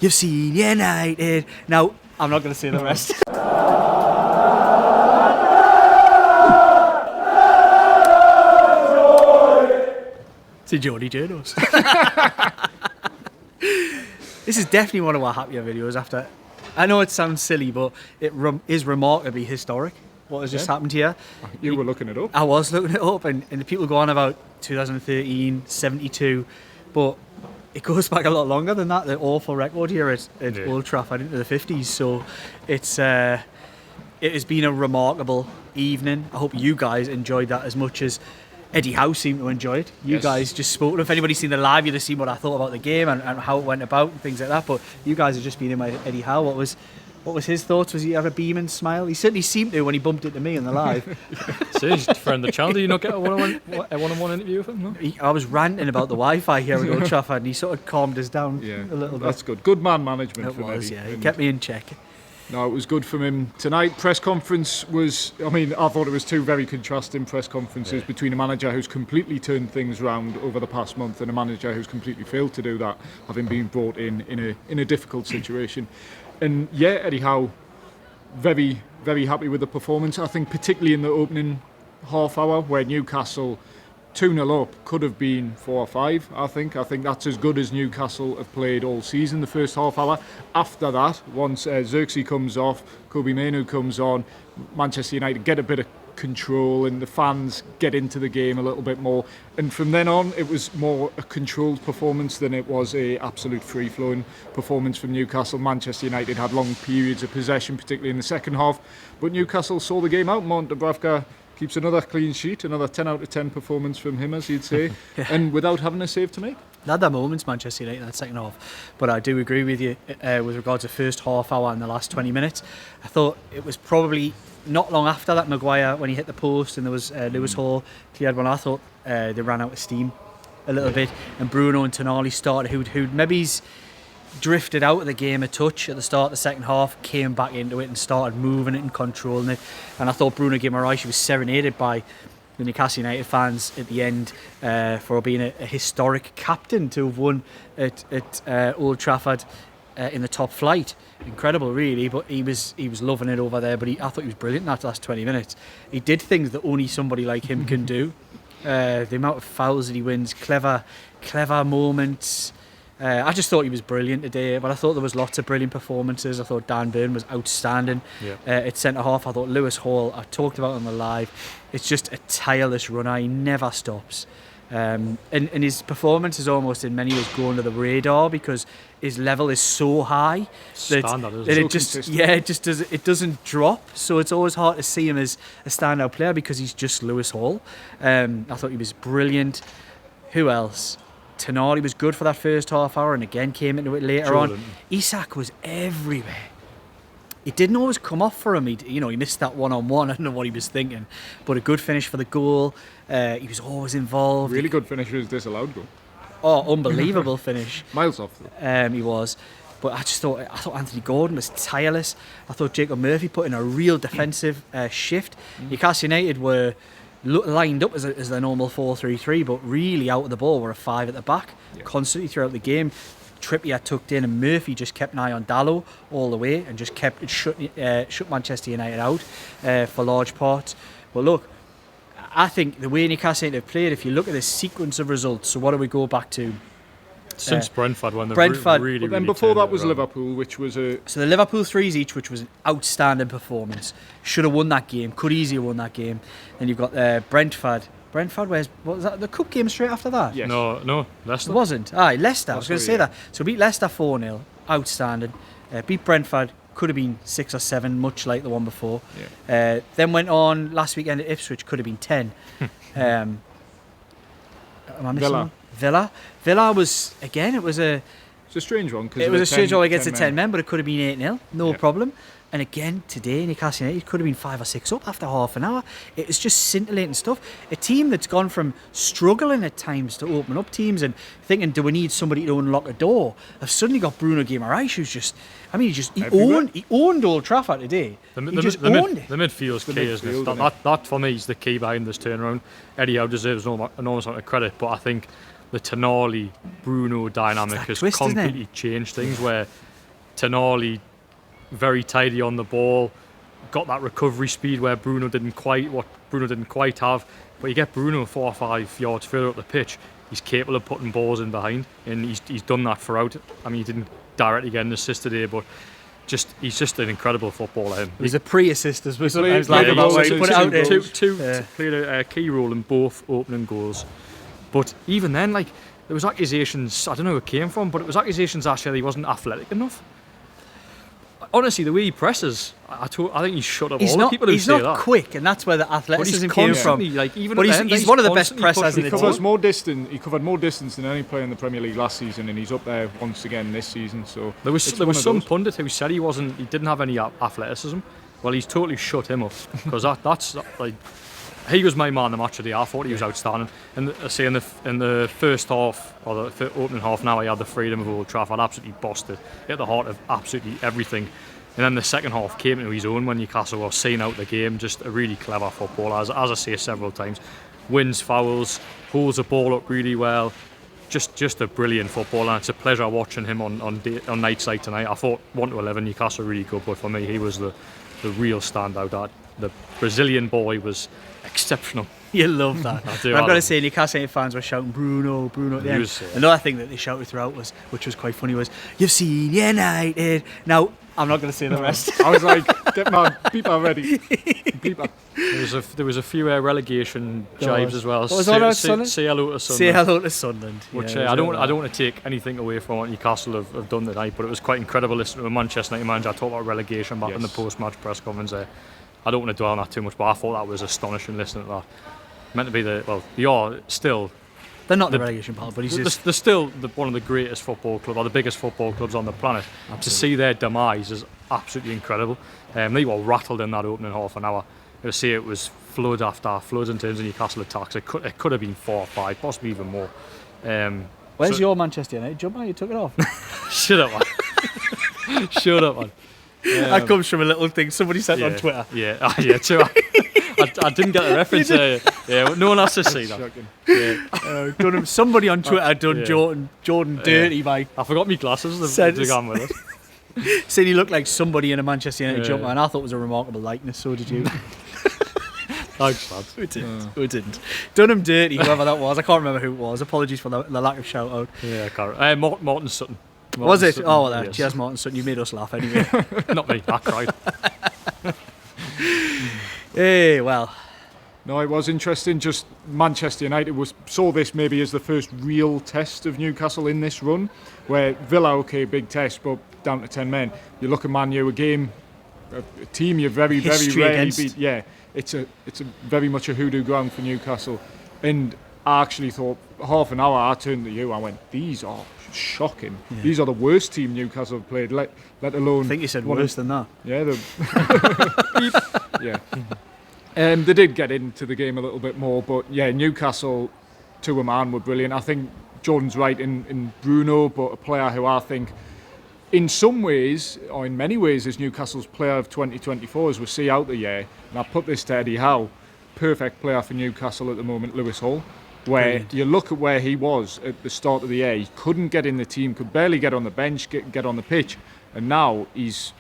you've seen United. Now, I'm not going to say the rest. It's Geordie Journos. This is definitely one of our happier videos after. I know it sounds silly, but it is remarkably historic. What has just happened here? You were looking it up. I was looking it up, and the people go on about 2013, 72, but it goes back a lot longer than that. The awful record here at Old Trafford into the 50s. So it has been a remarkable evening. I hope you guys enjoyed that as much as Eddie Howe seemed to enjoy it. You guys just spoke. If anybody's seen the live, you'd have seen what I thought about the game and how it went about and things like that. But you guys have just been in my Eddie Howe. What was his thoughts? Was he have a beaming smile? He certainly seemed to when he bumped into me in the live. So he's a friend of the channel. Did you not get a one-on-one interview with him? No? I was ranting about the Wi-Fi here at Old Trafford, and he sort of calmed us down a little bit. That's good. Good man management from Eddie. Yeah, he kept me in check. No, it was good from him tonight. Press conference was, I thought it was two very contrasting press conferences between a manager who's completely turned things around over the past month and a manager who's completely failed to do that, having been brought in a difficult situation. And Eddie Howe, very, very happy with the performance. I think particularly in the opening half hour where Newcastle 2-0 up could have been 4 or 5, I think that's as good as Newcastle have played all season, the first half hour. After that, once Xerxes comes off, Kobe Mainoo comes on, Manchester United get a bit of control and the fans get into the game a little bit more, and from then on it was more a controlled performance than it was a absolute free-flowing performance from Newcastle. Manchester United had long periods of possession, particularly in the second half, but Newcastle saw the game out. Martin Dubravka keeps another clean sheet, another 10 out of 10 performance from him, as you'd say, and without having a save to make. They had their moments, Manchester United, in that second half, but I do agree with you with regards to first half hour and the last 20 minutes. I thought it was probably not long after that Maguire, when he hit the post and there was Lewis Hall cleared one, I thought they ran out of steam a little bit, and Bruno and Tonali started, who'd maybe's drifted out of the game a touch at the start of the second half, came back into it and started moving it and controlling it. And I thought Bruno Guimaraes was serenaded by the Newcastle United fans at the end for being a historic captain to have won at Old Trafford in the top flight. Incredible, really, but he was loving it over there. But I thought he was brilliant in that last 20 minutes. He did things that only somebody like him can do. The amount of fouls that he wins, clever moments. I just thought he was brilliant today, but I thought there was lots of brilliant performances. I thought Dan Burn was outstanding at centre-half. I thought Lewis Hall, I talked about on the live, it's just a tireless runner. He never stops. And his performance is almost in many ways going to the radar because his level is so high that it doesn't drop. So it's always hard to see him as a standout player because he's just Lewis Hall. I thought he was brilliant. Who else? Tonali was good for that first half hour and again came into it later on. Isak was everywhere. It didn't always come off for him. He missed that one-on-one. I don't know what he was thinking, but a good finish for the goal. He was always involved. Really good finish was disallowed goal. Oh, unbelievable finish. Miles off though. He was. But I thought Anthony Gordon was tireless. I thought Jacob Murphy put in a real defensive shift. Newcastle United were lined up as their normal 4-3-3, but really out of the ball were a 5 at the back constantly throughout the game. Trippier tucked in and Murphy just kept an eye on Dalot all the way and just kept it shut Manchester United out for large parts. But look, I think the way Newcastle United have played, if you look at this sequence of results, so what do we go back to? Since Brentford, when Brentford, really, but then before that was Liverpool, which was so the Liverpool 3s each, which was an outstanding performance. Should have won that game, could easily have won that game. Then you've got Brentford, what was that? The cup game straight after that? Yes. No, Leicester. It wasn't. Leicester. I was going to say that. So beat Leicester 4-0, outstanding. Beat Brentford, could have been 6 or 7, much like the one before. Then went on last weekend at Ipswich, could have been 10. Am I missing one? Villa was, again, it's a strange one. It was a strange one against the 10 men, but it could have been 8-0, no problem. And again, today, Newcastle United could have been 5 or 6 up after half an hour. It was just scintillating stuff. A team that's gone from struggling at times to open up teams and thinking, do we need somebody to unlock a door? I've suddenly got Bruno Guimaraes, who's just, he owned Old Trafford today. He just owned it. The midfield's key, isn't it? That for me is the key behind this turnaround. Eddie Howe deserves an enormous amount of credit, but I think the Tonali Bruno dynamic has twist, completely changed things. Where Tonali very tidy on the ball, got that recovery speed where Bruno didn't quite have. But you get Bruno 4 or 5 yards further up the pitch, he's capable of putting balls in behind, and he's done that throughout. I mean, he didn't directly get an assist today, but he's just an incredible footballer. He's a pre-assist as well. Sometimes played about where he put it out there. Played a key role in both opening goals. But even then, like, there was accusations, I don't know where it came from, but it was accusations actually he wasn't athletic enough. Honestly, the way he presses, I think he's shut up all the people who say that. He's not quick, and that's where the athleticism came from. Like, even but he's one of the best pressers in the team. He covered more distance than any player in the Premier League last season, and he's up there once again this season. So there was some pundit who said he didn't have any athleticism. Well, he's totally shut him up, because that's like, he was my man of the match today. I thought he was outstanding. And I say in the first half, or the opening half, now he had the freedom of Old Trafford, absolutely bossed it, hit the heart of absolutely everything. And then the second half came into his own when Newcastle were seeing out the game. Just a really clever footballer, as I say several times. Wins fouls, holds the ball up really well. Just a brilliant footballer. It's a pleasure watching him on nights like tonight. I thought 1-11 Newcastle really good, but for me he was the real standout. The Brazilian boy was exceptional. You love that. I've got to say, Newcastle United fans were shouting Bruno at the end. Another thing that they shouted throughout which was quite funny, was, "You've seen United." Now, I'm not going to say the rest. I was like, get my people ready. There was a few relegation jibes as well. What was that about Sunderland? Say hello to Sunderland. Say hello to Sunderland. Which I don't want to take anything away from what Newcastle have done tonight, but it was quite incredible listening to a Manchester United manager talk about relegation back in the post-match press conference there. I don't want to dwell on that too much, but I thought that was astonishing listening to that. Meant to be they're not the relegation part, but they're still one of the greatest football clubs, or the biggest football clubs on the planet. Absolutely. To see their demise is absolutely incredible. They were rattled in that opening half an hour. You see, it was flood after flood in terms of Newcastle attacks. It could have been 4 or 5, possibly even more. Where's your Manchester United jumper? You took it off. Shut up, man. Shut up, man. That comes from a little thing somebody sent on Twitter. Yeah, too. I didn't get the reference there. Yeah, no one has to see that. Yeah. Somebody on Twitter done Jordan dirty by. I forgot my glasses. They've gone with us. Said he looked like somebody in a Manchester United jumper, and I thought it was a remarkable likeness. So did you? Thanks, lads. Who didn't? Done him dirty, whoever that was. I can't remember who it was. Apologies for the lack of shout out. Yeah, I can't. Martin Sutton. Was it? Sutton, oh, well, yes. Cheers, Martin Sutton. You made us laugh anyway. Not me. I cried. Hey, well. No, it was interesting. Just Manchester United saw this maybe as the first real test of Newcastle in this run, where Villa, okay, big test, but down to 10 men. You look at Man U, a team you very rarely beat. Yeah, it's a very much a hoodoo ground for Newcastle. And I actually thought, half an hour, I turned to you, I went, these are shocking. Yeah. These are the worst team Newcastle have played, let alone... I think you said worse than that. Yeah, yeah. They did get into the game a little bit more, but yeah, Newcastle, to a man, were brilliant. I think Jordan's right in Bruno, but a player who I think, in some ways, or in many ways, is Newcastle's player of 2024, as we see out the year. And I put this to Eddie Howe, perfect player for Newcastle at the moment, Lewis Hall. Where brilliant. You look at where he was at the start of the year, he couldn't get in the team, could barely get on the bench, get on the pitch, and now he's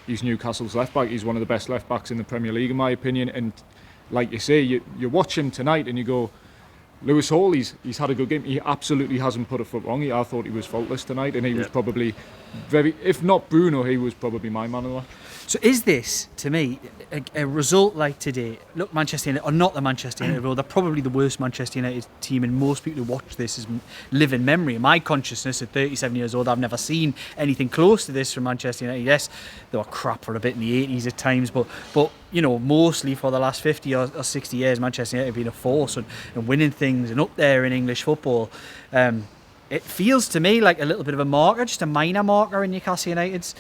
Newcastle's left back. He's one of the best left backs in the Premier League, in my opinion. And like you say, you watch him tonight and you go, Lewis Hall, he's had a good game. He absolutely hasn't put a foot wrong. I thought he was faultless tonight, and he was probably if not Bruno, he was probably my man of the match. So is this, to me, a result like today? Look, Manchester United, or not the Manchester United role, they're probably the worst Manchester United team, and most people who watch this live in memory. In my consciousness, at 37 years old, I've never seen anything close to this from Manchester United. Yes, they were crap for a bit in the 80s at times, but you know, mostly for the last 50 or 60 years, Manchester United have been a force and winning things and up there in English football. It feels to me like a little bit of a marker, just a minor marker in Newcastle United's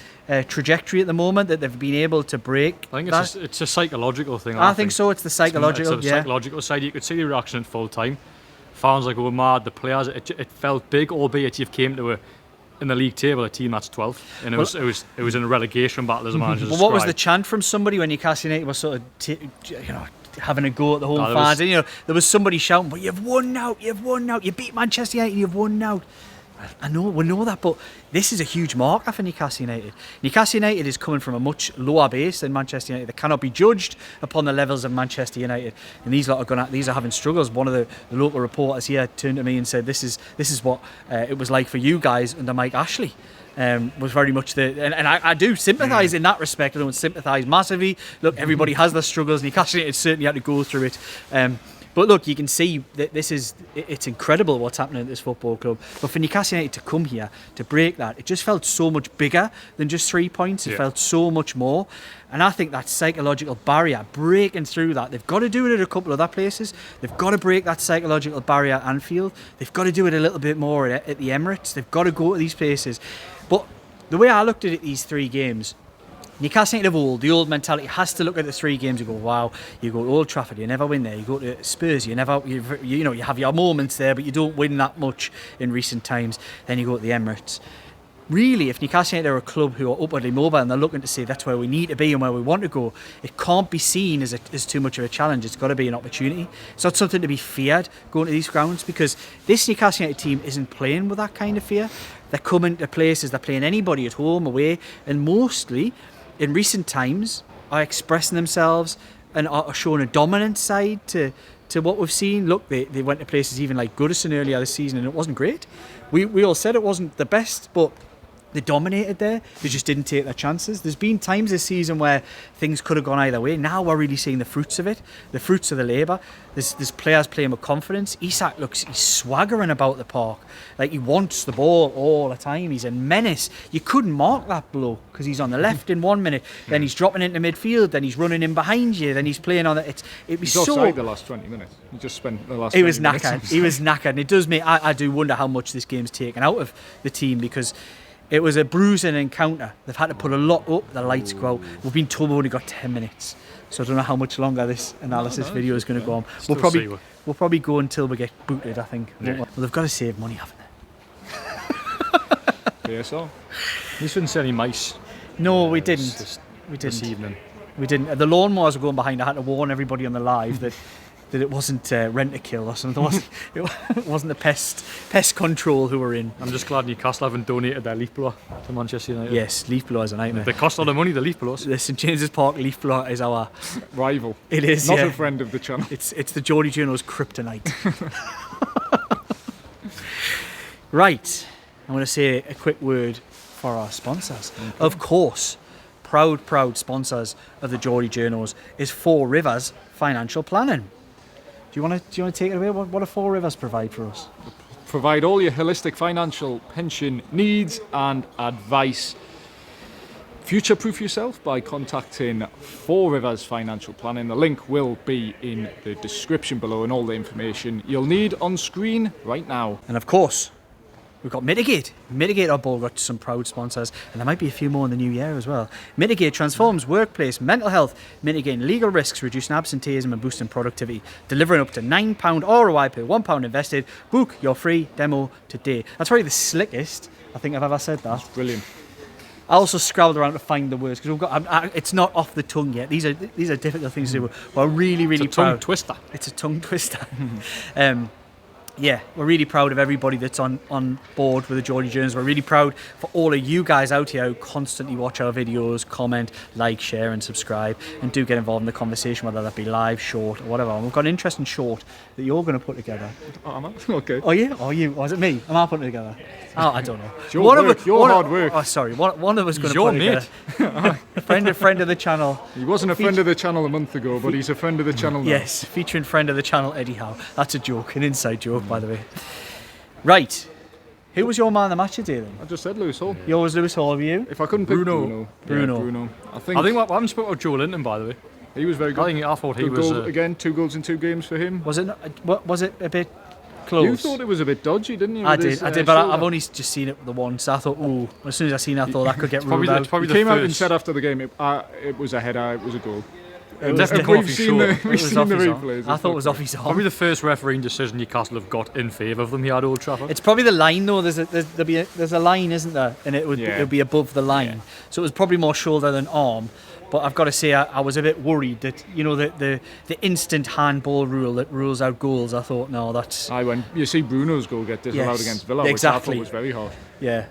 trajectory at the that they've been able to break. I think it's a psychological thing. I think so. It's the psychological. It's a psychological side. You could see the reaction at full time. Fans like go mad. The players. It felt big, albeit you've came to in the league table a team that's 12th, and it was in a relegation battle as a manager. Well, what was the chant from somebody when Newcastle United was sort of having a go at the home there fans. was- And, there was somebody shouting, "But you've won now! You've won now! You beat Manchester United! You've won now!" I know, we know that, but this is a huge marker for Newcastle United. Newcastle United is coming from a much lower base than Manchester United. They cannot be judged upon the levels of Manchester United, and these lot are having struggles. One of the local reporters here turned to me and said, "This is what it was like for you guys under Mike Ashley." Was very much and I do sympathise in that respect. I don't sympathise massively. Look, everybody has their struggles. Newcastle United certainly had to go through it. But look, you can see that it's incredible what's happening at this football club. But for Newcastle United to come here, to break that, it just felt so much bigger than just 3 points. It felt so much more. And I think that psychological barrier, breaking through that, they've got to do it at a couple of other places. They've got to break that psychological barrier at Anfield. They've got to do it a little bit more at the Emirates. They've got to go to these places. But the way I looked at it, these 3 games, Newcastle United of old, the old mentality has to look at the 3 games and go, wow, you go to Old Trafford, you never win there. You go to Spurs, you have your moments there, but you don't win that much in recent times. Then you go to the Emirates. Really, if Newcastle United are a club who are upwardly mobile and they're looking to say that's where we need to be and where we want to go, it can't be seen as too much of a challenge. It's got to be an opportunity. It's not something to be feared going to these grounds, because this Newcastle United team isn't playing with that kind of fear. They're coming to places, they're playing anybody at home, away, and mostly in recent times are expressing themselves and are showing a dominant side to what we've seen. Look, they went to places even like Goodison earlier this season and it wasn't great. We all said it wasn't the best, but they dominated there. They just didn't take their chances. There's been times this season where things could have gone either way. Now we're really seeing the fruits of it, the fruits of the labour. There's players playing with confidence. Isak he's swaggering about the park. Like, he wants the ball all the time. He's a menace. You couldn't mark that bloke because he's on the left in 1 minute, then he's dropping into midfield, then he's running in behind you, then he's playing on it. He's offside the last 20 minutes. He just spent the last 20 minutes. He was knackered. And it does make, I do wonder how much this game's taken out of the team, because it was a bruising encounter. They've had to put a lot up. The lights go out. We've been told we've only got 10 minutes. So I don't know how much longer this analysis video is going to go on. We'll probably go until we get booted, I think. Yeah. Well, they've got to save money, haven't they? PSR. You shouldn't say any mice. No, we didn't. This evening. We didn't. The lawnmowers were going behind. I had to warn everybody on the live that it wasn't Rent-A-Kill or something. It wasn't the pest control who were in. I'm just glad Newcastle haven't donated their leaf blower to Manchester United. Yes, leaf blower is a nightmare. They cost a lot of money, the leaf blowers. The St James's Park leaf blower is our rival. It is, not a friend of the channel. It's the Geordie Journo's kryptonite. Right, I'm going to say a quick word for our sponsors. Okay. Of course, proud sponsors of the Geordie Journos is Four Rivers Financial Planning. Do you want to take it away? What do Four Rivers provide for us? Provide all your holistic financial pension needs and advice. Future-proof yourself by contacting Four Rivers Financial Planning. The link will be in the description below, and all the information you'll need on screen right now. And of course, we've got Mitigate. Mitigate, our ball got some proud sponsors, and there might be a few more in the new year as well. Mitigate transforms workplace mental health, mitigating legal risks, reducing absenteeism and boosting productivity, delivering up to £9 ROI per £1 invested. Book your free demo today. That's probably the slickest I think I've ever said that. That's brilliant. I also scrabbled around to find the words because we've got. It's not off the tongue yet. These are difficult things to do. We're really proud. It's a tongue twister. It's a tongue twister. Yeah, we're really proud of everybody that's on board with the Geordie Journos. We're really proud for all of you guys out here who constantly watch our videos, comment, like, share and subscribe, and do get involved in the conversation, whether that be live, short or whatever. And we've got an interesting short that you're going to put together. Oh, am I? Okay. Oh, yeah? Oh, you? Or is it me? Am I putting it together? Oh, I don't know. It's your hard work. Oh, sorry. One of us going to put it together. A friend of the channel. He wasn't a friend of the channel a month ago, but he's a friend of the channel now. Yes, featuring friend of the channel, Eddie Howe. That's a joke, an inside joke, by the way. Right. Who was your man of the match today then? I just said Lewis Hall. Yours was Lewis Hall, were you? If I couldn't pick Bruno. Bruno. I think we haven't spoken about Joelinton, by the way. He was very good. I thought he good was... goal, again, 2 goals in 2 games for him. Was it a bit close? You thought it was a bit dodgy, didn't you? I did, but I've only just seen it the once. I thought, as soon as I seen it, I thought that could get ruled out. He came out and said after the game, it was a header, it was a goal. It was definitely We've off his seen shoulder. the, It we've was seen off the his arm. replays. I thought it was off his arm. Probably the first refereeing decision Newcastle have got in favour of them here at Old Trafford. It's probably the line though. There's a line, isn't there? And it would be above the line. Yeah. So it was probably more shoulder than arm. But I've got to say, I was a bit worried that the instant handball rule that rules out goals. I thought, no, that's When you see Bruno's goal get disallowed Yes, against Villa, which I exactly. thought was very harsh. yeah.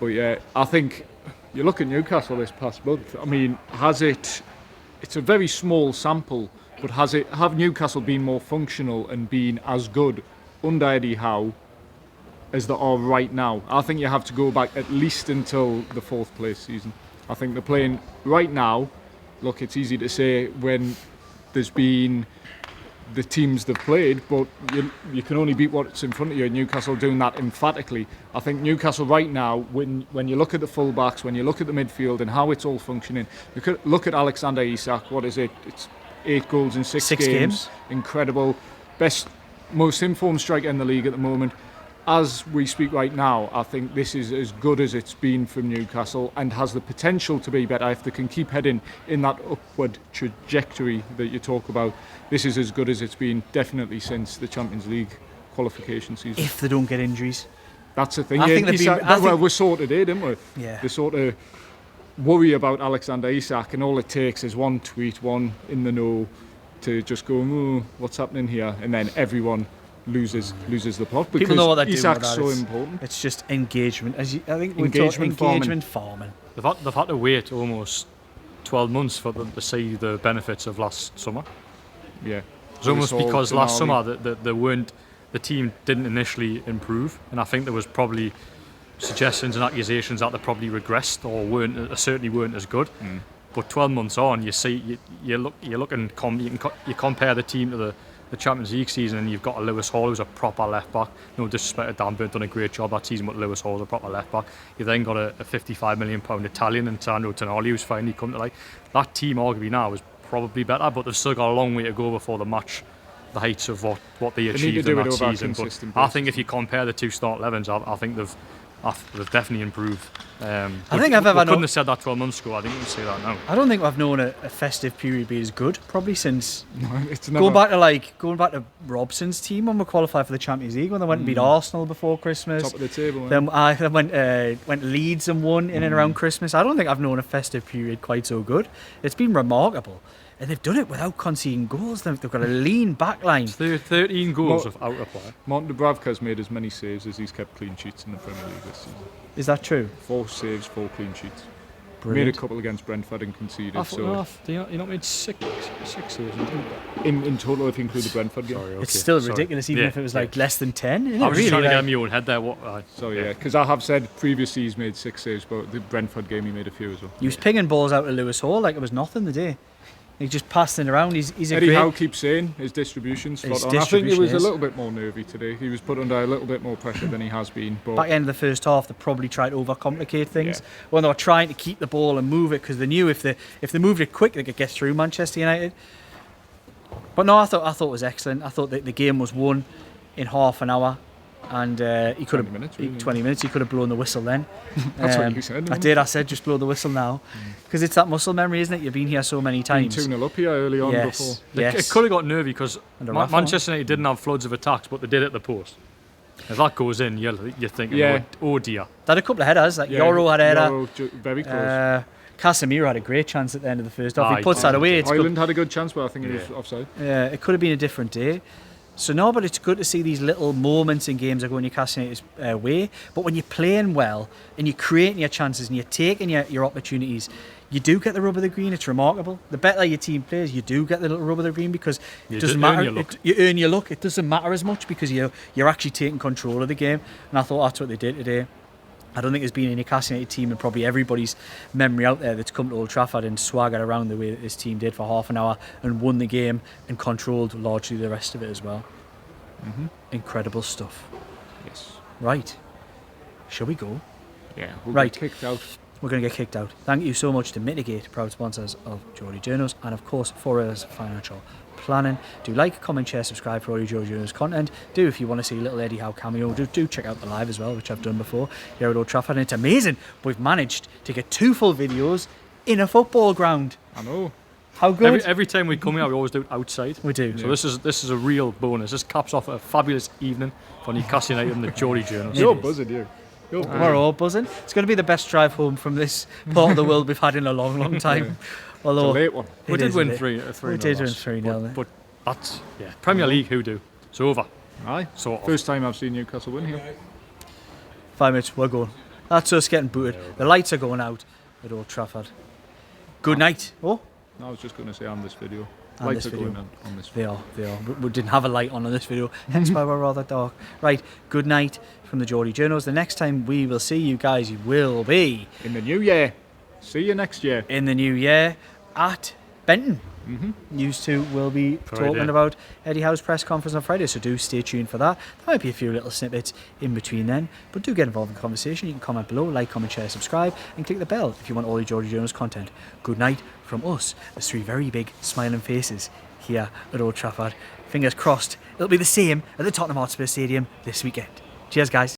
But yeah, I think you look at Newcastle this past month. I mean, it's a very small sample, but have Newcastle been more functional and been as good under Eddie Howe as they are right now? I think you have to go back at least until the 4th place season. I think they're playing right now. Look, it's easy to say when there's been the teams they've played, but you can only beat what's in front of you. Newcastle doing that emphatically. I think Newcastle right now, when you look at the fullbacks, when you look at the midfield and how it's all functioning, you could look at Alexander Isak. What is it? It's 8 goals in 6 games. Incredible. Best, most informed striker in the league at the moment. As we speak right now, I think this is as good as it's been from Newcastle and has the potential to be better if they can keep heading in that upward trajectory that you talk about. This is as good as it's been definitely since the Champions League qualification season. If they don't get injuries. That's the thing. I think they've been- we sorted it, didn't we? Yeah. They sort of worry about Alexander Isak, and all it takes is one tweet, one in the know, to just go, oh, what's happening here? And then everyone loses the plot because People know what they're doing. Isak's with that. so It's- important. It's just engagement. I think we Engagement talk engagement farming. They've had to wait almost 12 months for them to see the benefits of last summer. Yeah. It's almost because last summer the team didn't initially improve, and I think there was probably suggestions and accusations that they probably regressed or certainly weren't as good. But 12 months on, you see you compare the team to the Champions League season, and you've got a Lewis Hall who's a proper left back. No disrespect to Dan Burn, done a great job that season, but Lewis Hall's a proper left back. You then got a £55 million Italian and Sandro Tonali who's finally come to light. That team arguably now is probably better, but they've still got a long way to go before they match the heights of what they achieved in that season. But I think if you compare the two start 11s, I think they've definitely improved. I think I've ever couldn't have said that 12 months ago. I think you can say that now. I don't think I've known a festive period be as good. Probably since it's never, going back to Robson's team when we qualified for the Champions League, when they went and beat Arsenal before Christmas. top of the table. Then I went to Leeds and won in and around Christmas. I don't think I've known a festive period quite so good. It's been remarkable. And they've done it without conceding goals. They've got a lean back line. 13 goals without a player. Martin Dubravka's made as many saves as he's kept clean sheets in the Premier League this season. Is that true? 4 saves, 4 clean sheets. Brilliant. Made a couple against Brentford and conceded. You not made six saves. In total, if you include the Brentford game. Sorry, okay. It's still Sorry. ridiculous, even Yeah, if it was yeah. like less than 10. Isn't I it was really? just trying to get Like, in my own head there. So yeah, because I have said previously he's made 6 saves, but the Brentford game he made a few as well. he was pinging balls out to Lewis Hall like it was nothing today. He just passed it around. He's a Eddie great. Howe keeps saying his distribution's spot His on. I think he was distribution a is. little bit more nervy today. He was put under a little bit more pressure than he has been. But Back end of the first half, they probably tried to overcomplicate things Yeah. when they were trying to keep the ball and move it because they knew if they moved it quick, they could get through Manchester United. But no, I thought it was excellent. I thought that the game was won in half an hour, and he could 20 have minutes, really. 20 minutes. He could have blown the whistle then. That's what you said, I isn't it? did. I said just blow the whistle now because it's that muscle memory, isn't it? You've been here so many been times. 2-0 up here early on Yes. before. Yes. It could have got nervy because Under Rafa. Manchester United didn't have floods of attacks, but they did at the post. If that goes in, you're thinking, Yeah. oh dear. They had a couple of headers. Like Euro had a header. Euro, very close. Casemiro had a great chance at the end of the first half. Ah, He puts he that did. away. It's good. Ireland had a good chance, but I think it was offside. Yeah, it could have been a different day. So no, but it's good to see these little moments in games that go in Newcastle United's way. But when you're playing well and you're creating your chances and you're taking your opportunities, you do get the rub of the green. It's remarkable. The better your team plays, you do get the little rub of the green because it doesn't matter. You earn your luck. It doesn't matter as much because you're actually taking control of the game. And I thought that's what they did today. I don't think there's been a Newcastle United team in probably everybody's memory out there that's come to Old Trafford and swaggered around the way that this team did for half an hour and won the game and controlled largely the rest of it as well. Incredible stuff. Yes. Right. Shall we go? Yeah. We'll Right. get kicked out. We're going to get kicked out. Thank you so much to Mitigate, proud sponsors of Geordie Journos, and of course Fora's Financial Planning. Do like, comment, share, subscribe for all your Geordie Journos content. Do, if you want to see a little Eddie Howe cameo, do check out the live as well, which I've done before here at Old Trafford. And it's amazing. We've managed to get 2 full videos in a football ground. I know. How good? Every time we come here, we always do it outside. We do. So this is a real bonus. This caps off a fabulous evening for Newcastle United and the Geordie Journals. You're buzzing, you. You're buzzing. We're all buzzing. It's going to be the best drive home from this part of the world we've had in a long, long time. Although It's a late one. We it did is win a bit- 3-0. We did win 3-0. But that's Premier League. Who do? It's over. Aye. Sort of. First time I've seen Newcastle win here. 5 minutes, we're going. That's us getting booted. The lights are going out at Old Trafford. Good night. Oh, I was just going to say on this video. On Lights this are video. going on this they are. We didn't have a light on in this video, hence why we're rather dark. Right, good night from the Geordie Journals. The next time we will see you guys will be in the new year. See you next year. in the new year at Benton. Used to will be talking Friday. about Eddie Howe's press conference on Friday, so do stay tuned for that. There might be a few little snippets in between then, but do get involved in the conversation. You can comment below, like, comment, share, subscribe, and click the bell if you want all the Geordie Journals content. Good night from us. There's 3 very big smiling faces here at Old Trafford. Fingers crossed it'll be the same at the Tottenham Hotspur Stadium this weekend. Cheers, guys.